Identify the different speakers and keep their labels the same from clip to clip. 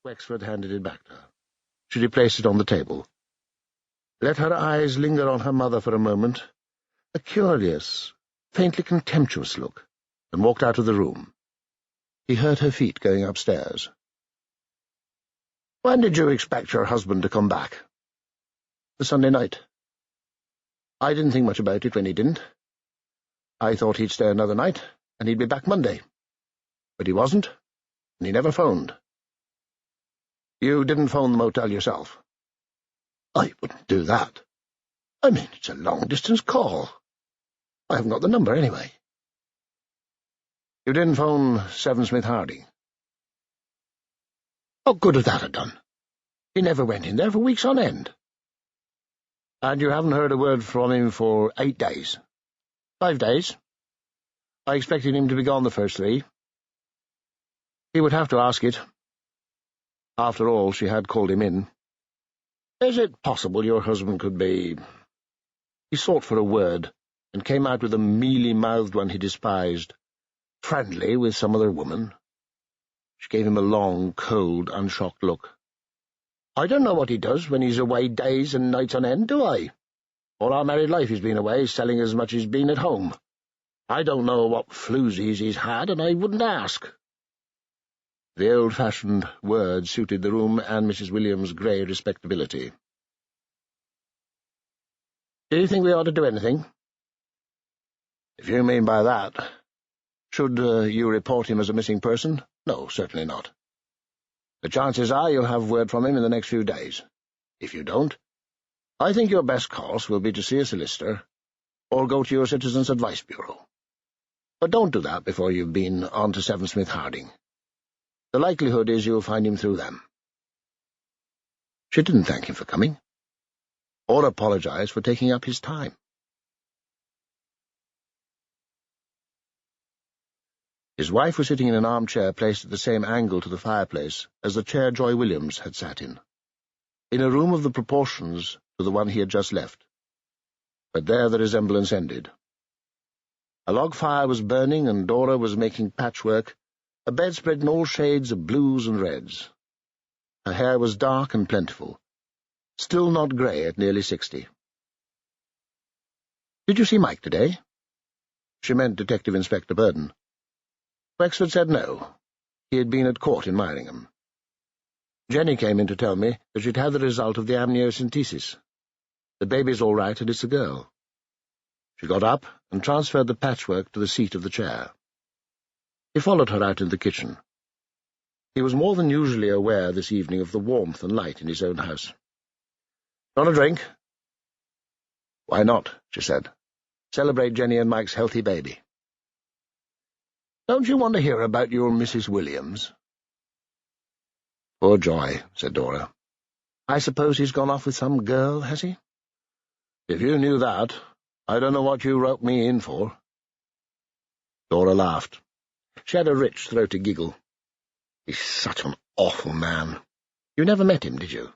Speaker 1: Wexford handed it back to her. She replaced it on the table, let her eyes linger on her mother for a moment, a curious, faintly contemptuous look, and walked out of the room. He heard her feet going upstairs. "When did you expect your husband to come back?" "The Sunday night. I didn't think much about it when he didn't. I thought he'd stay another night, and he'd be back Monday. But he wasn't, and he never phoned." "You didn't phone the motel yourself?" "I wouldn't do that. I mean, it's a long-distance call. I haven't got the number anyway." "You didn't phone 7 Smith Harding?" "What good would that have done? He never went in there for weeks on end." "And you haven't heard a word from him for 8 days?" 5 days. I expected him to be gone the first 3. He would have to ask it. After all, she had called him in. "Is it possible your husband could be—" He sought for a word, and came out with a mealy-mouthed one he despised. "Friendly with some other woman?" She gave him a long, cold, unshocked look. "I don't know what he does when he's away days and nights on end, do I? All our married life he's been away, selling as much as he's been at home. I don't know what floozies he's had, and I wouldn't ask." The old-fashioned word suited the room and Mrs. Williams' grey respectability. "Do you think we ought to do anything?" "If you mean by that. Should you report him as a missing person? No, certainly not. The chances are you'll have word from him in the next few days. If you don't, I think your best course will be to see a solicitor, or go to your Citizens' Advice Bureau. But don't do that before you've been on to 7 Smith Harding. The likelihood is you'll find him through them." She didn't thank him for coming, or apologize for taking up his time. His wife was sitting in an armchair placed at the same angle to the fireplace as the chair Joy Williams had sat in a room of the proportions to the one he had just left. But there the resemblance ended. A log fire was burning, and Dora was making patchwork, a bedspread in all shades of blues and reds. Her hair was dark and plentiful, still not grey at nearly 60. "Did you see Mike today?" She meant Detective Inspector Burden. Wexford said no. He had been at court in Miringham. Jenny came in to tell me that she'd had the result of the amniocentesis. The baby's all right, and it's a girl. She got up and transferred the patchwork to the seat of the chair. He followed her out in the kitchen. He was more than usually aware this evening of the warmth and light in his own house. "Want a drink?" "Why not?" she said. "Celebrate Jenny and Mike's healthy baby." "Don't you want to hear about your Mrs. Williams?" "Poor Joy," said Dora. "I suppose he's gone off with some girl, has he?" "If you knew that, I don't know what you wrote me in for." Dora laughed. She had a rich, throaty giggle. "He's such an awful man. You never met him, did you?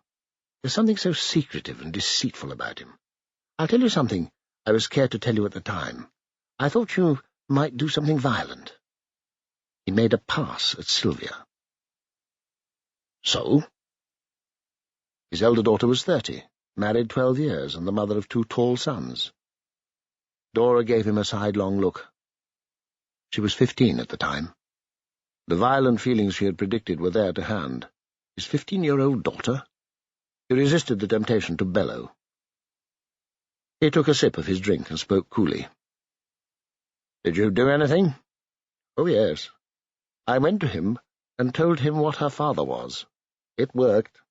Speaker 1: There's something so secretive and deceitful about him. I'll tell you something I was scared to tell you at the time. I thought you might do something violent. He made a pass at Sylvia." "So?" His elder daughter was 30, married 12 years, and the mother of 2 tall sons. Dora gave him a sidelong look. She was 15 at the time. The violent feelings she had predicted were there to hand. His 15-year-old daughter? He resisted the temptation to bellow. He took a sip of his drink and spoke coolly. "Did you do anything?" "Oh, yes. I went to him and told him what her father was. It worked.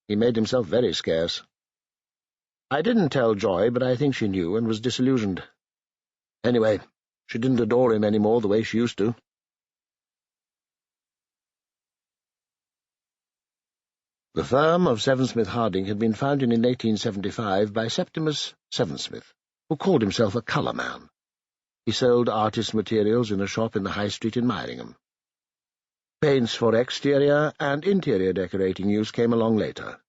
Speaker 1: He made himself very scarce. I didn't tell Joy, but I think she knew and was disillusioned. Anyway, she didn't adore him any more the way she used to." The firm of 7 Smith Harding had been founded in 1875 by Septimus Sevensmith, who called himself a colour man. He sold artist materials in a shop in the High Street in Miringham. Paints for exterior and interior decorating use came along later.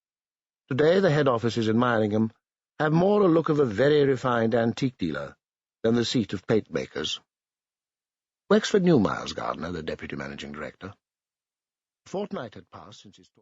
Speaker 1: Today the head offices in Miringham have more a look of a very refined antique dealer than the seat of paint-makers. Wexford knew Miles Gardner, the deputy managing director. A fortnight had passed since his talk.